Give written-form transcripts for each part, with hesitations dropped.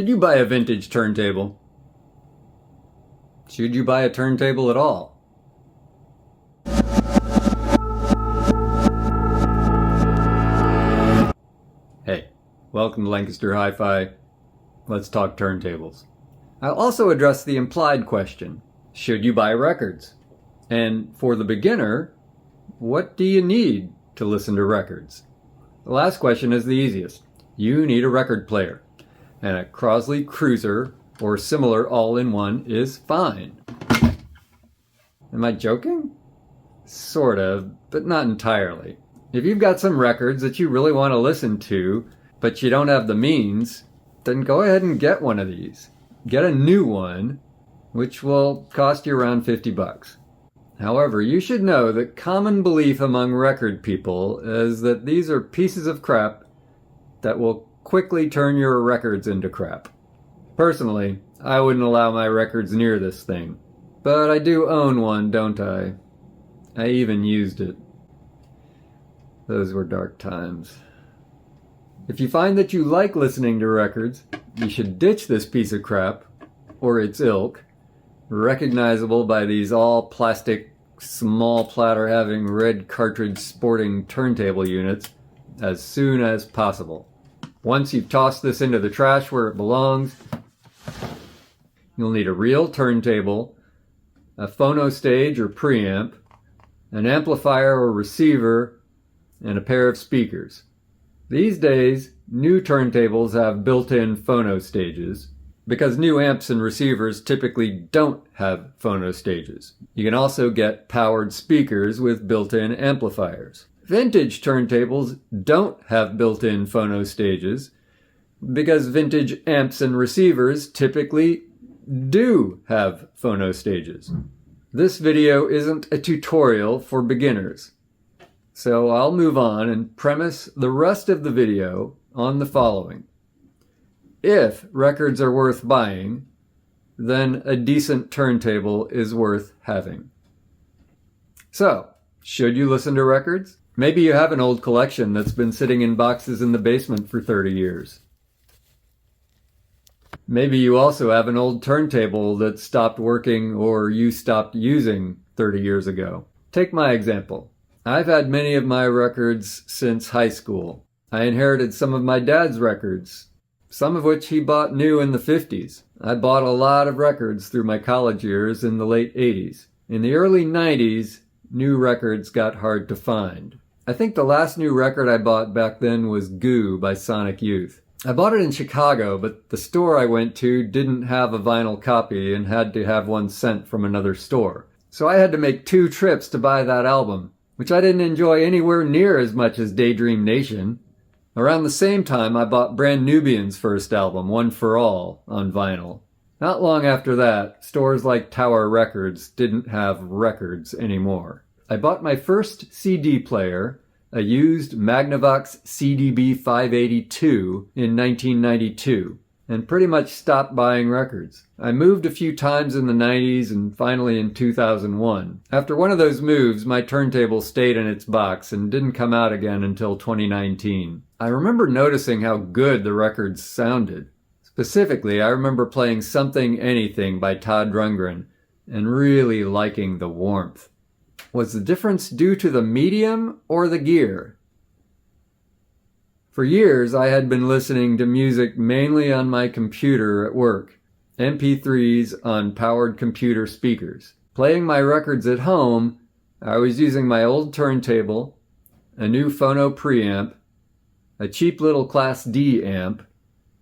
Should you buy a vintage turntable? Should you buy a turntable at all? Hey, welcome to Lancaster Hi-Fi. Let's talk turntables. I'll also address the implied question, should you buy records? And for the beginner, what do you need to listen to records? The last question is the easiest. You need a record player, and a Crosley Cruiser or similar all-in-one is fine. Am I joking? Sort of, but not entirely. If you've got some records that you really want to listen to, but you don't have the means, then go ahead and get one of these. Get a new one, which will cost you around $50. However, you should know that common belief among record people is that these are pieces of crap that will quickly turn your records into crap. Personally, I wouldn't allow my records near this thing. But I do own one, don't I? I even used it. Those were dark times. If you find that you like listening to records, you should ditch this piece of crap, or its ilk, recognizable by these all-plastic, small platter having red cartridge sporting turntable units, as soon as possible. Once you've tossed this into the trash where it belongs, you'll need a real turntable, a phono-stage or preamp, an amplifier or receiver, and a pair of speakers. These days, new turntables have built-in phono-stages, because new amps and receivers typically don't have phono-stages. You can also get powered speakers with built-in amplifiers. Vintage turntables don't have built-in phono-stages, because vintage amps and receivers typically do have phono-stages. This video isn't a tutorial for beginners, so I'll move on and premise the rest of the video on the following. If records are worth buying, then a decent turntable is worth having. So, should you listen to records? Maybe you have an old collection that's been sitting in boxes in the basement for 30 years. Maybe you also have an old turntable that stopped working or you stopped using 30 years ago. Take my example. I've had many of my records since high school. I inherited some of my dad's records, some of which he bought new in the 50s. I bought a lot of records through my college years in the late 80s. In the early 90s, new records got hard to find. I think the last new record I bought back then was Goo by Sonic Youth. I bought it in Chicago, but the store I went to didn't have a vinyl copy and had to have one sent from another store. So I had to make 2 trips to buy that album, which I didn't enjoy anywhere near as much as Daydream Nation. Around the same time, I bought Brand Nubian's first album, One for All, on vinyl. Not long after that, stores like Tower Records didn't have records anymore. I bought my first CD player, a used Magnavox CDB 582, in 1992, and pretty much stopped buying records. I moved a few times in the 90s and finally in 2001. After one of those moves, my turntable stayed in its box and didn't come out again until 2019. I remember noticing how good the records sounded. Specifically, I remember playing Something Anything by Todd Rundgren and really liking the warmth. Was the difference due to the medium or the gear? For years, I had been listening to music mainly on my computer at work, MP3s on powered computer speakers. Playing my records at home, I was using my old turntable, a new phono preamp, a cheap little Class D amp,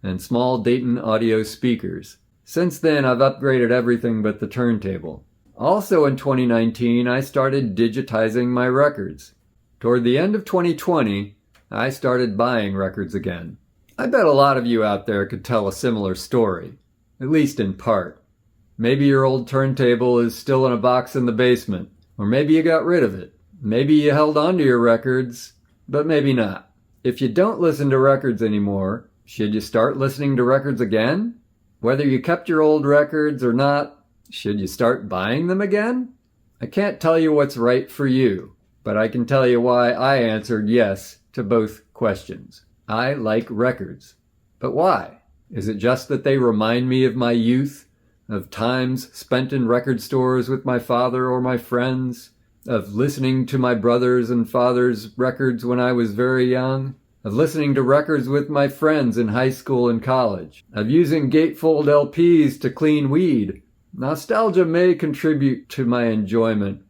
and small Dayton audio speakers. Since then, I've upgraded everything but the turntable. Also in 2019, I started digitizing my records. Toward the end of 2020, I started buying records again. I bet a lot of you out there could tell a similar story, at least in part. Maybe your old turntable is still in a box in the basement, or maybe you got rid of it. Maybe you held on to your records, but maybe not. If you don't listen to records anymore, should you start listening to records again? Whether you kept your old records or not, should you start buying them again? I can't tell you what's right for you, but I can tell you why I answered yes to both questions. I like records. But why? Is it just that they remind me of my youth, of times spent in record stores with my father or my friends, of listening to my brothers and father's records when I was very young, of listening to records with my friends in high school and college, of using gatefold LPs to clean weed? Nostalgia may contribute to my enjoyment,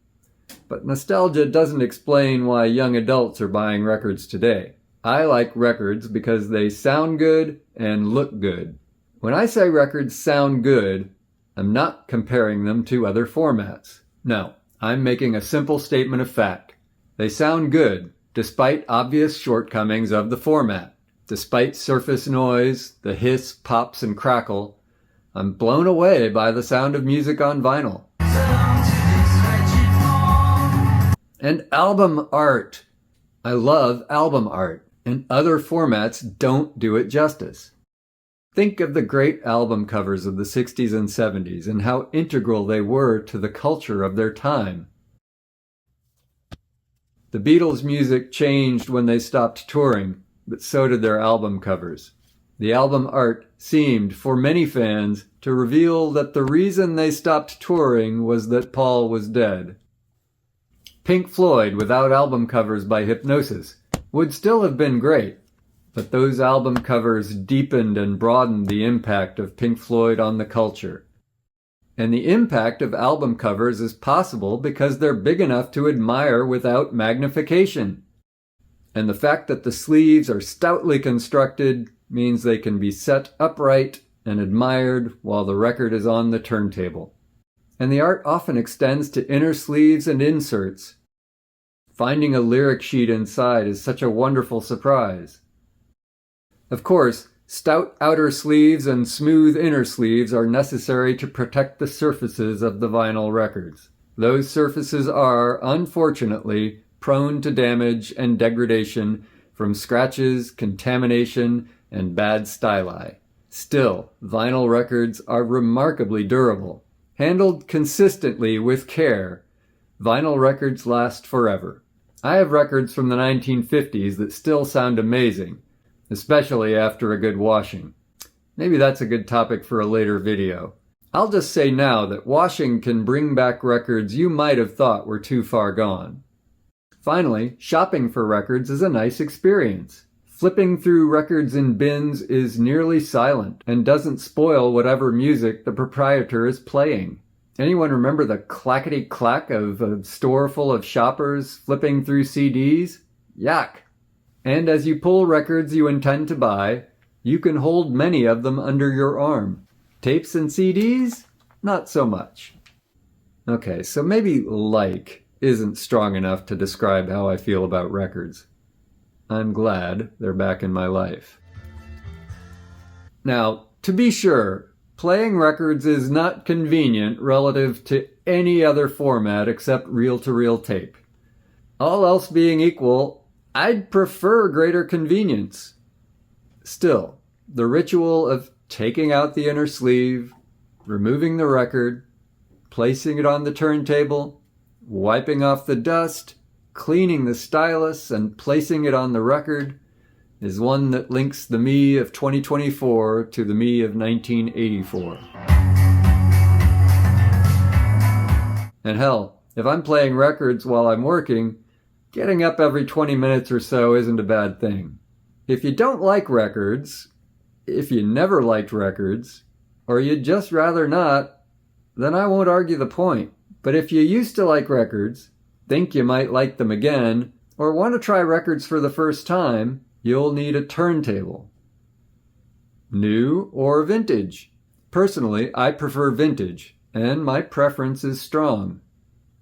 but nostalgia doesn't explain why young adults are buying records today. I like records because they sound good and look good. When I say records sound good, I'm not comparing them to other formats. No, I'm making a simple statement of fact. They sound good, despite obvious shortcomings of the format. Despite surface noise, the hiss, pops, and crackle, I'm blown away by the sound of music on vinyl. And album art. I love album art, and other formats don't do it justice. Think of the great album covers of the 60s and 70s and how integral they were to the culture of their time. The Beatles' music changed when they stopped touring, but so did their album covers. The album art seemed, for many fans, to reveal that the reason they stopped touring was that Paul was dead. Pink Floyd, without album covers by Hypnosis, would still have been great, but those album covers deepened and broadened the impact of Pink Floyd on the culture. And the impact of album covers is possible because they're big enough to admire without magnification. And the fact that the sleeves are stoutly constructed means they can be set upright and admired while the record is on the turntable. And the art often extends to inner sleeves and inserts. Finding a lyric sheet inside is such a wonderful surprise. Of course, stout outer sleeves and smooth inner sleeves are necessary to protect the surfaces of the vinyl records. Those surfaces are, unfortunately, prone to damage and degradation from scratches, contamination, and bad styli. Still, vinyl records are remarkably durable. Handled consistently with care, vinyl records last forever. I have records from the 1950s that still sound amazing, especially after a good washing. Maybe that's a good topic for a later video. I'll just say now that washing can bring back records you might have thought were too far gone. Finally, shopping for records is a nice experience. Flipping through records in bins is nearly silent and doesn't spoil whatever music the proprietor is playing. Anyone remember the clackety-clack of a store full of shoppers flipping through CDs? Yuck! And as you pull records you intend to buy, you can hold many of them under your arm. Tapes and CDs? Not so much. Okay, so maybe like isn't strong enough to describe how I feel about records. I'm glad they're back in my life. Now, to be sure, playing records is not convenient relative to any other format except reel-to-reel tape. All else being equal, I'd prefer greater convenience. Still, the ritual of taking out the inner sleeve, removing the record, placing it on the turntable, wiping off the dust, cleaning the stylus, and placing it on the record is one that links the me of 2024 to the me of 1984. And hell, if I'm playing records while I'm working, getting up every 20 minutes or so isn't a bad thing. If you don't like records, if you never liked records, or you'd just rather not, then I won't argue the point. But if you used to like records, think you might like them again, or want to try records for the first time, you'll need a turntable. New or vintage? Personally, I prefer vintage, and my preference is strong.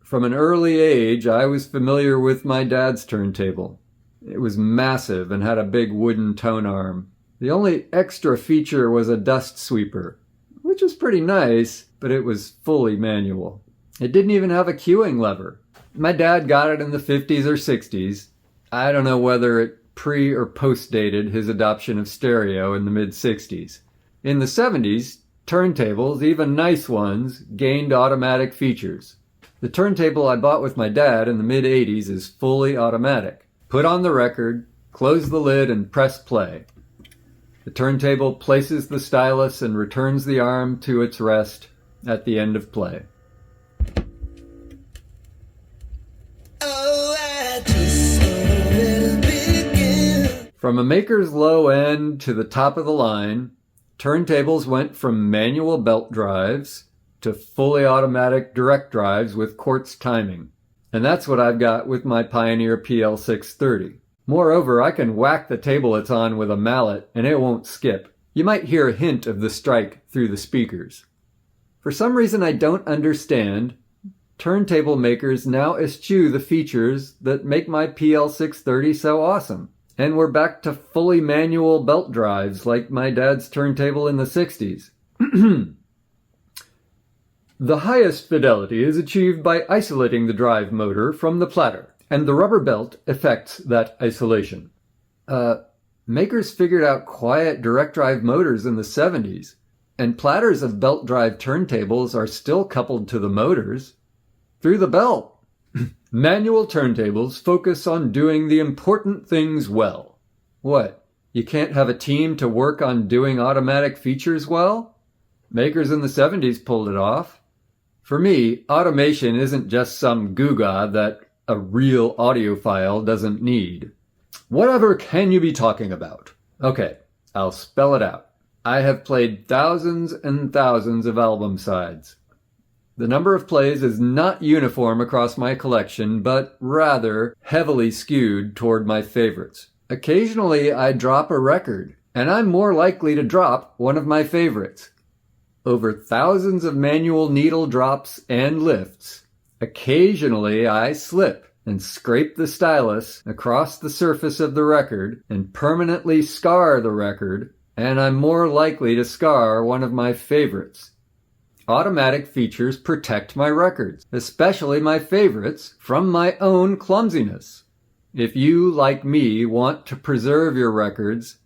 From an early age, I was familiar with my dad's turntable. It was massive and had a big wooden tone arm. The only extra feature was a dust sweeper, which was pretty nice, but it was fully manual. It didn't even have a queuing lever. My dad got it in the 50s or 60s. I don't know whether it pre- or post-dated his adoption of stereo in the mid-60s. In the 70s, turntables, even nice ones, gained automatic features. The turntable I bought with my dad in the mid-80s is fully automatic. Put on the record, close the lid, and press play. The turntable places the stylus and returns the arm to its rest at the end of play. From a maker's low end to the top of the line, turntables went from manual belt drives to fully automatic direct drives with quartz timing. And that's what I've got with my Pioneer PL630. Moreover, I can whack the table it's on with a mallet and it won't skip. You might hear a hint of the strike through the speakers. For some reason I don't understand, turntable makers now eschew the features that make my PL630 so awesome. And we're back to fully manual belt drives like my dad's turntable in the 60s. The highest fidelity is achieved by isolating the drive motor from the platter, and the rubber belt affects that isolation. Makers figured out quiet direct drive motors in the 70s, and platters of belt drive turntables are still coupled to the motors through the belt. Manual turntables focus on doing the important things well. What? You can't have a team to work on doing automatic features well? Makers in the 70s pulled it off. For me, automation isn't just some goo-gaw that a real audiophile doesn't need. Whatever can you be talking about? Okay, I'll spell it out. I have played thousands and thousands of album sides. The number of plays is not uniform across my collection, but rather heavily skewed toward my favorites. Occasionally I drop a record, and I'm more likely to drop one of my favorites. Over thousands of manual needle drops and lifts, occasionally I slip and scrape the stylus across the surface of the record and permanently scar the record, and I'm more likely to scar one of my favorites. Automatic features protect my records, especially my favorites, from my own clumsiness. If you, like me, want to preserve your records,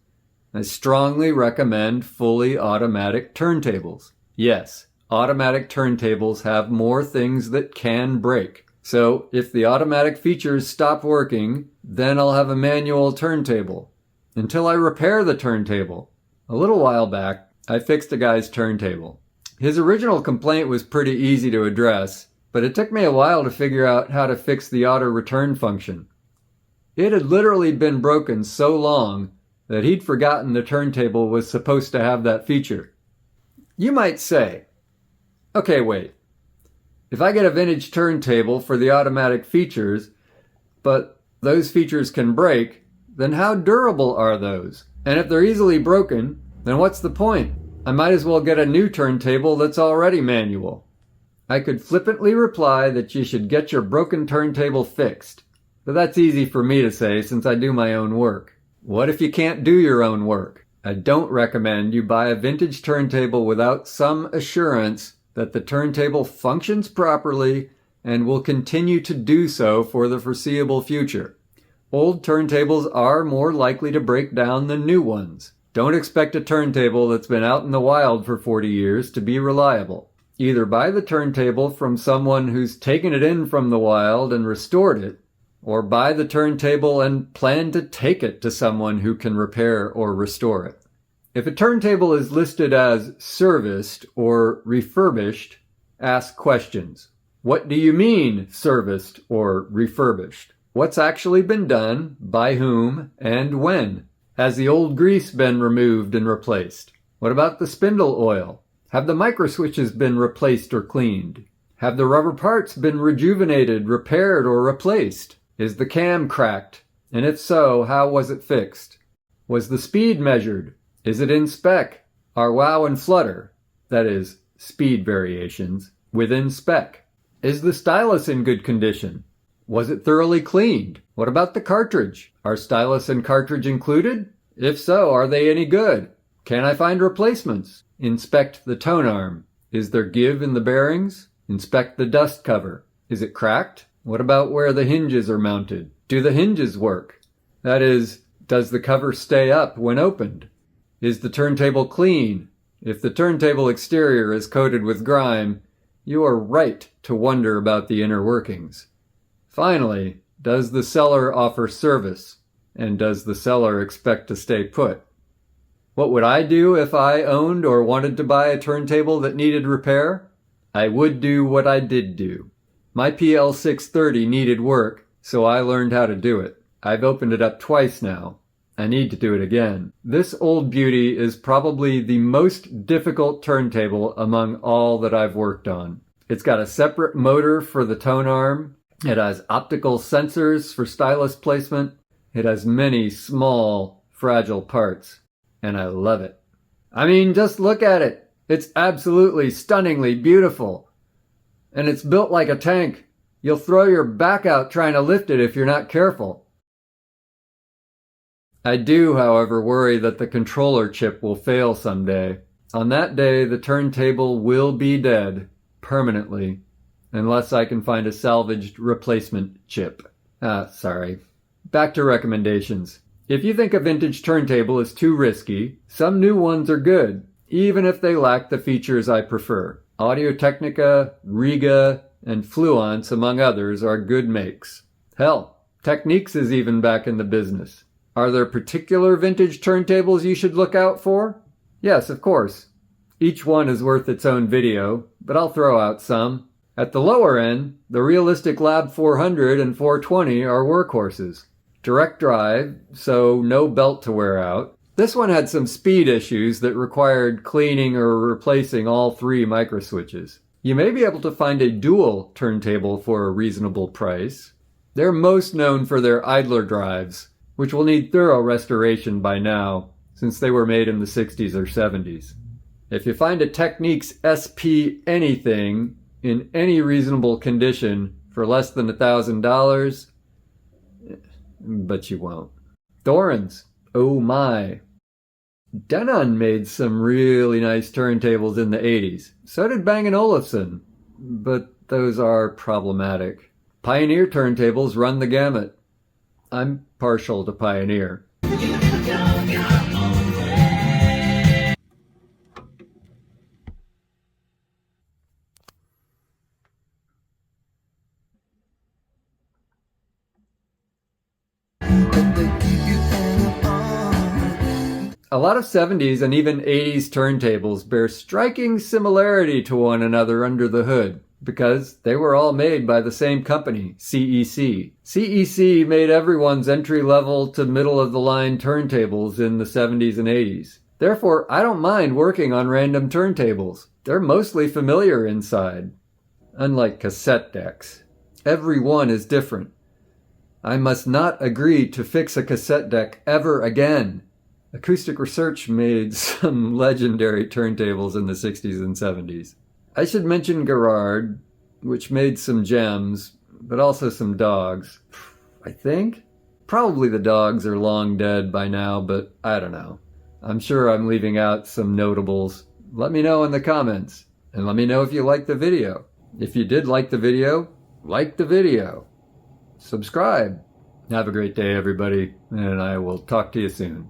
I strongly recommend fully automatic turntables. Yes, automatic turntables have more things that can break. So if the automatic features stop working, then I'll have a manual turntable until I repair the turntable. A little while back, I fixed a guy's turntable. His original complaint was pretty easy to address, but it took me a while to figure out how to fix the auto return function. It had literally been broken so long that he'd forgotten the turntable was supposed to have that feature. You might say, okay, wait. If I get a vintage turntable for the automatic features, but those features can break, then how durable are those? And if they're easily broken, then what's the point? I might as well get a new turntable that's already manual. I could flippantly reply that you should get your broken turntable fixed. But that's easy for me to say since I do my own work. What if you can't do your own work? I don't recommend you buy a vintage turntable without some assurance that the turntable functions properly and will continue to do so for the foreseeable future. Old turntables are more likely to break down than new ones. Don't expect a turntable that's been out in the wild for 40 years to be reliable. Either buy the turntable from someone who's taken it in from the wild and restored it, or buy the turntable and plan to take it to someone who can repair or restore it. If a turntable is listed as serviced or refurbished, ask questions. What do you mean serviced or refurbished? What's actually been done, by whom, and when? Has the old grease been removed and replaced? What about the spindle oil? Have the microswitches been replaced or cleaned? Have the rubber parts been rejuvenated, repaired, or replaced? Is the cam cracked? And if so, how was it fixed? Was the speed measured? Is it in spec? Are wow and flutter, that is, speed variations, within spec? Is the stylus in good condition? Was it thoroughly cleaned? What about the cartridge? Are stylus and cartridge included? If so, are they any good? Can I find replacements? Inspect the tone arm. Is there give in the bearings? Inspect the dust cover. Is it cracked? What about where the hinges are mounted? Do the hinges work? That is, does the cover stay up when opened? Is the turntable clean? If the turntable exterior is coated with grime, you are right to wonder about the inner workings. Finally, does the seller offer service? And does the seller expect to stay put? What would I do if I owned or wanted to buy a turntable that needed repair? I would do what I did do. My PL630 needed work, so I learned how to do it. I've opened it up twice now. I need to do it again. This old beauty is probably the most difficult turntable among all that I've worked on. It's got a separate motor for the tone arm. It has optical sensors for stylus placement. It has many small, fragile parts. And I love it. I mean, just look at it. It's absolutely stunningly beautiful. And it's built like a tank. You'll throw your back out trying to lift it if you're not careful. I do, however, worry that the controller chip will fail someday. On that day, the turntable will be dead, permanently, unless I can find a salvaged replacement chip. Sorry. Back to recommendations. If you think a vintage turntable is too risky, some new ones are good, even if they lack the features I prefer. Audio-Technica, Riga, and Fluence, among others, are good makes. Hell, Technics is even back in the business. Are there particular vintage turntables you should look out for? Yes, of course. Each one is worth its own video, but I'll throw out some. At the lower end, the Realistic Lab 400 and 420 are workhorses. Direct drive, so no belt to wear out. This one had some speed issues that required cleaning or replacing all 3 microswitches. You may be able to find a dual turntable for a reasonable price. They're most known for their idler drives, which will need thorough restoration by now, since they were made in the 60s or 70s. If you find a Technics SP anything in any reasonable condition for less than $1,000, but you won't. Thorens, oh my. Denon made some really nice turntables in the 80s. So did Bang & Olufsen, but those are problematic. Pioneer turntables run the gamut. I'm partial to Pioneer. A lot of 70s and even 80s turntables bear striking similarity to one another under the hood, because they were all made by the same company, CEC. CEC made everyone's entry-level to middle-of-the-line turntables in the 70s and 80s. Therefore, I don't mind working on random turntables. They're mostly familiar inside. Unlike cassette decks. Every one is different. I must not agree to fix a cassette deck ever again. Acoustic Research made some legendary turntables in the 60s and 70s. I should mention Garrard, which made some gems, but also some dogs. I think? Probably the dogs are long dead by now, but I don't know. I'm sure I'm leaving out some notables. Let me know in the comments, and let me know if you liked the video. If you did like the video, like the video. Subscribe. Have a great day, everybody, and I will talk to you soon.